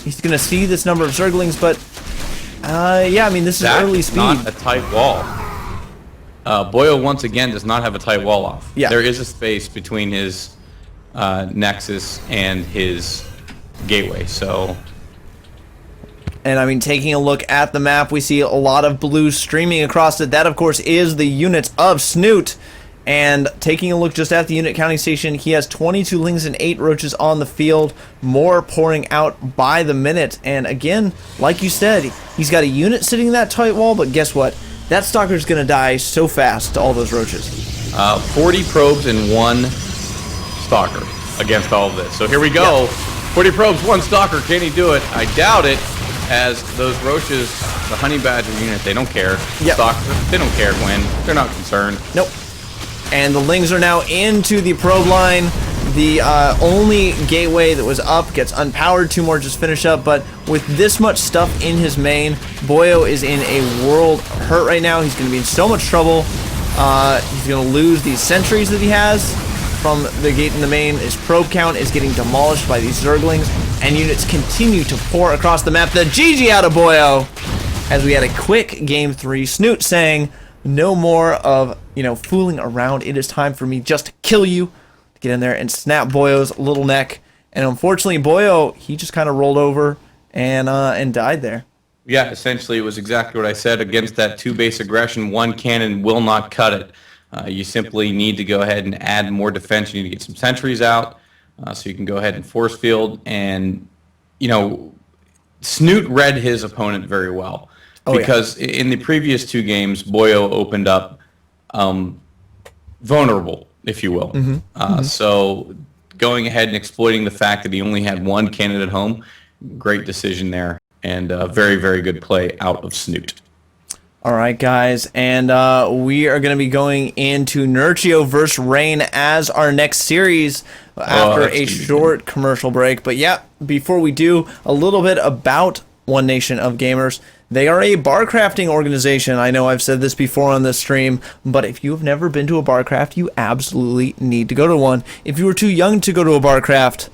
He's going to see this number of Zerglings, but yeah, I mean, this is early speed. Not a tight wall. Boyo once again does not have a tight wall off. Yeah. There is a space between his Nexus and his gateway, so... And I mean, taking a look at the map, we see a lot of blue streaming across it. That, of course, is the units of Snute. And taking a look just at the unit counting station, he has 22 lings and 8 roaches on the field. More pouring out by the minute. And again, like you said, he's got a unit sitting in that tight wall, but guess what? That Stalker's going to die so fast to all those roaches. 40 probes and 1 Stalker against all of this. So here we go. Yep. 40 probes, 1 Stalker. Can he do it? I doubt it. As those roaches, the honey badger unit, they don't care. Yep. Stalker, they don't care, Gwin. They're not concerned. Nope. And the lings are now into the probe line. The only gateway that was up gets unpowered. 2 more just finish up. But with this much stuff in his main, Boyo is in a world hurt right now. He's going to be in so much trouble. He's going to lose these sentries that he has from the gate in the main. His probe count is getting demolished by these Zerglings. And units continue to pour across the map. The GG out of Boyo. As we had a quick game 3. Snute saying, no more of, fooling around. It is time for me just to kill you. Get in there and snap Boyo's little neck. And unfortunately, Boyo, he just kind of rolled over and died there. Yeah, essentially it was exactly what I said. Against that 2 base aggression, 1 cannon will not cut it. You simply need to go ahead and add more defense. You need to get some sentries out so you can go ahead and force field. And, Snute read his opponent very well. Because in the previous 2 games, Boyo opened up vulnerable, if you will. So going ahead and exploiting the fact that he only had 1 cannon at home, great decision there. And very, very good play out of Snute. All right, guys, and we are going to be going into Nerchio versus Rain as our next series after a short commercial break. But yeah, before we do, a little bit about One Nation of Gamers. They are a bar crafting organization. I know I've said this before on this stream, but if you have never been to a bar craft, you absolutely need to go to one. If you were too young to go to a bar craft,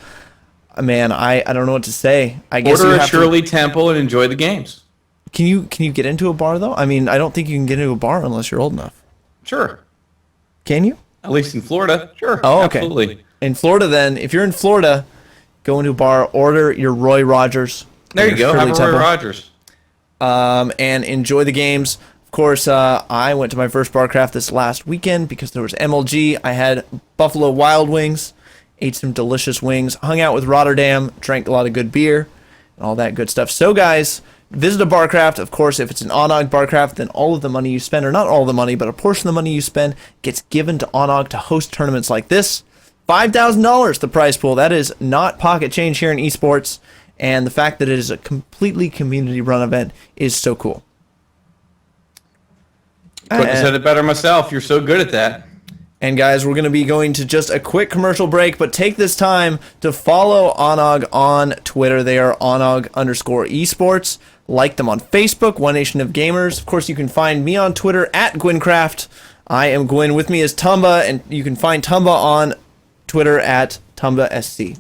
man, I don't know what to say. I guess order a Shirley Temple and enjoy the games. Can you get into a bar, though? I mean, I don't think you can get into a bar unless you're old enough. Sure. Can you? At least in Florida. Sure. Oh, okay. Absolutely. In Florida, then, if you're in Florida, go into a bar, order your Roy Rogers. There you go. Have a Roy Rogers. And enjoy the games. Of course, I went to my first bar craft this last weekend because there was MLG. I had Buffalo Wild Wings, ate some delicious wings, hung out with Rotterdam, drank a lot of good beer, and all that good stuff. So, guys, visit a barcraft. Of course, if it's an ONOG barcraft, then all of the money you spend, or not all the money, but a portion of the money you spend gets given to ONOG to host tournaments like this. $5,000 the prize pool. That is not pocket change here in esports. And the fact that it is a completely community-run event is so cool. Couldn't have said it better myself. You're so good at that. And guys, we're going to be going to just a quick commercial break, but take this time to follow ONOG on Twitter. They are ONOG_esports. Like them on Facebook, One Nation of Gamers. Of course, you can find me on Twitter at Gwincraft. I am Gwin. With me is Tumba, and you can find Tumba on Twitter at TumbaSC.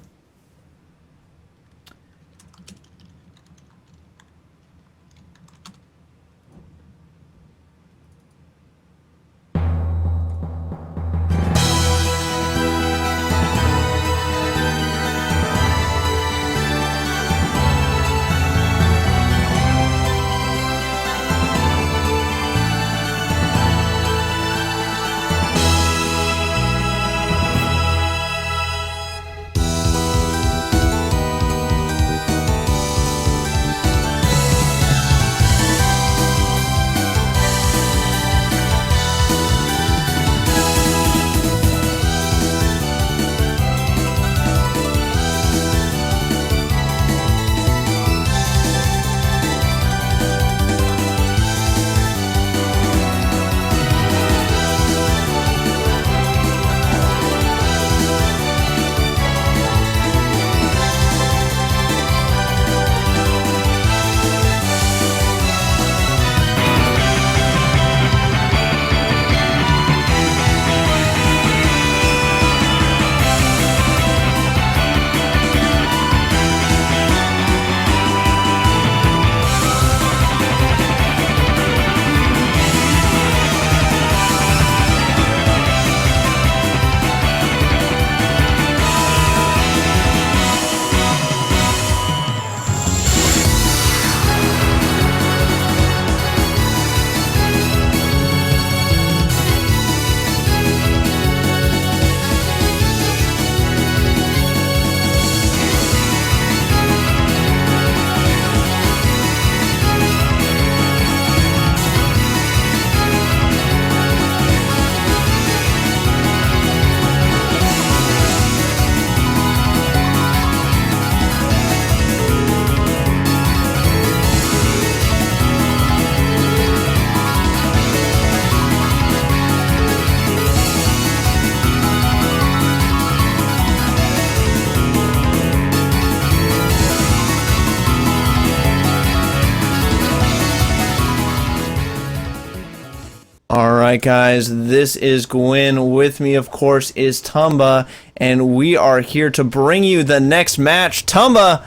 right, guys, this is Gwin. With me, of course, is Tumba, and we are here to bring you the next match. Tumba,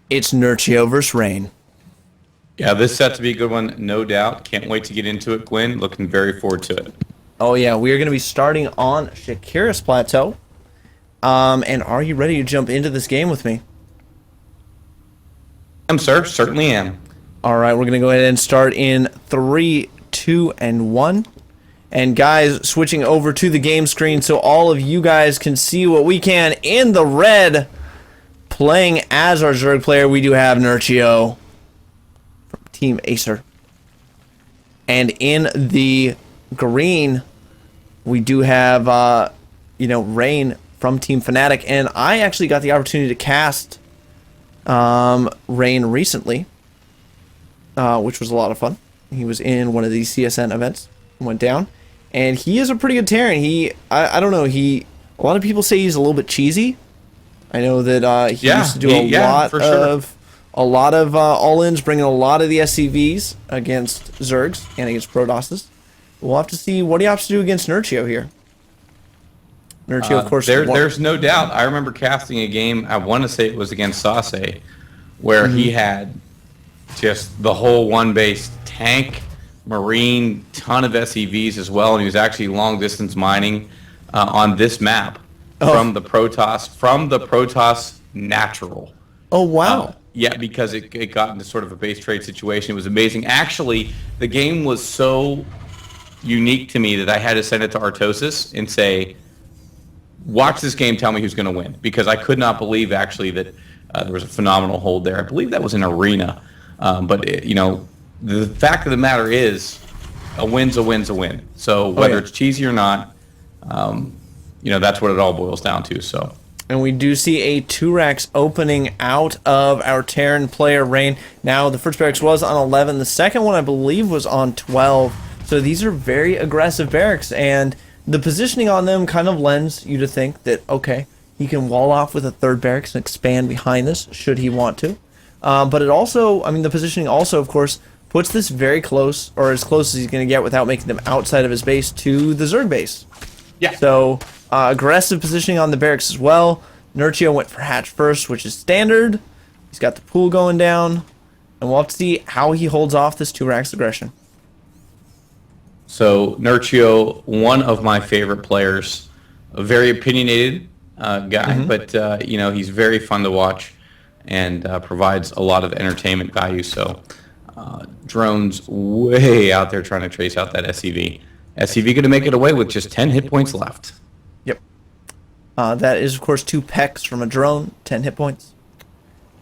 it's Nerchio versus Rain. Yeah, this set to be a good one, no doubt. Can't wait to get into it, Gwin. Looking very forward to it. Oh, yeah, we are going to be starting on Shakira's Plateau. And are you ready to jump into this game with me? Sir. Certainly am. All right, we're going to go ahead and start in 3, 2, and 1. And guys, switching over to the game screen so all of you guys can see what we can. In the red, playing as our Zerg player, we do have Nerchio from Team Acer. And in the green, we do have, Rain from Team Fnatic. And I actually got the opportunity to cast Rain recently, which was a lot of fun. He was in one of these CSN events, went down, and he is a pretty good Terran. I don't know, a lot of people say he's a little bit cheesy. I know that he used to do a lot of all-ins, bringing a lot of the SCVs against Zergs and against Protosses. We'll have to see what he opts to do against Nerchio here. Nerchio, of course, there's no doubt. I remember casting a game, I want to say it was against Sase, where he had just the whole one base tank, marine, ton of SCVs as well, and he was actually long distance mining on this map from the Protoss natural. Oh wow! Yeah, because it got into sort of a base trade situation. It was amazing. Actually, the game was so unique to me that I had to send it to Artosis and say, watch this game, tell me who's going to win, because I could not believe actually that there was a phenomenal hold there. I believe that was an arena. But the fact of the matter is, a win's a win's a win. So whether it's cheesy or not, that's what it all boils down to. So. And we do see a 2-Rax opening out of our Terran player, Rain. Now, the first barracks was on 11. The second one, I believe, was on 12. So these are very aggressive barracks, and the positioning on them kind of lends you to think that, okay, he can wall off with a third barracks and expand behind this, should he want to. But it also, the positioning also, of course, puts this very close, or as close as he's going to get without making them outside of his base, to the Zerg base. Yeah. So, aggressive positioning on the barracks as well. Nerchio went for hatch first, which is standard. He's got the pool going down. And we'll have to see how he holds off this 2-Rax aggression. So, Nerchio, one of my favorite players, a very opinionated guy, but, he's very fun to watch and provides a lot of entertainment value. So, drones way out there trying to trace out that SCV. SCV going to make it away with just 10 hit points left. Yep. That is, of course, 2 pecks from a drone, 10 hit points.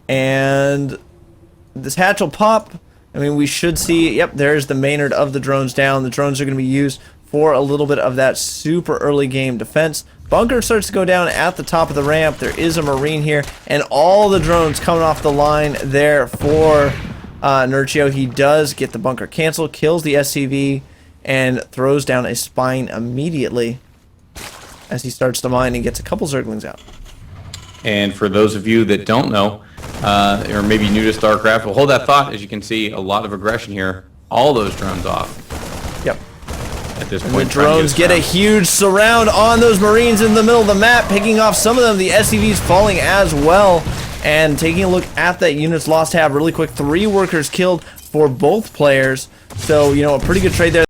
And this hatch will pop. We should see, yep, there's the Maynard of the drones down. The drones are going to be used for a little bit of that super early game defense. Bunker starts to go down at the top of the ramp. There is a Marine here, and all the drones coming off the line there for Nerchio. He does get the bunker canceled, kills the SCV, and throws down a spine immediately as he starts to mine and gets a couple Zerglings out. And for those of you that don't know, or maybe new to StarCraft, well, hold that thought. As you can see, a lot of aggression here. All those drones off. Yep. At this point, the drones get a huge surround on those Marines in the middle of the map, picking off some of them. The SCVs falling as well. And taking a look at that unit's lost tab really quick. 3 workers killed for both players. So, a pretty good trade there.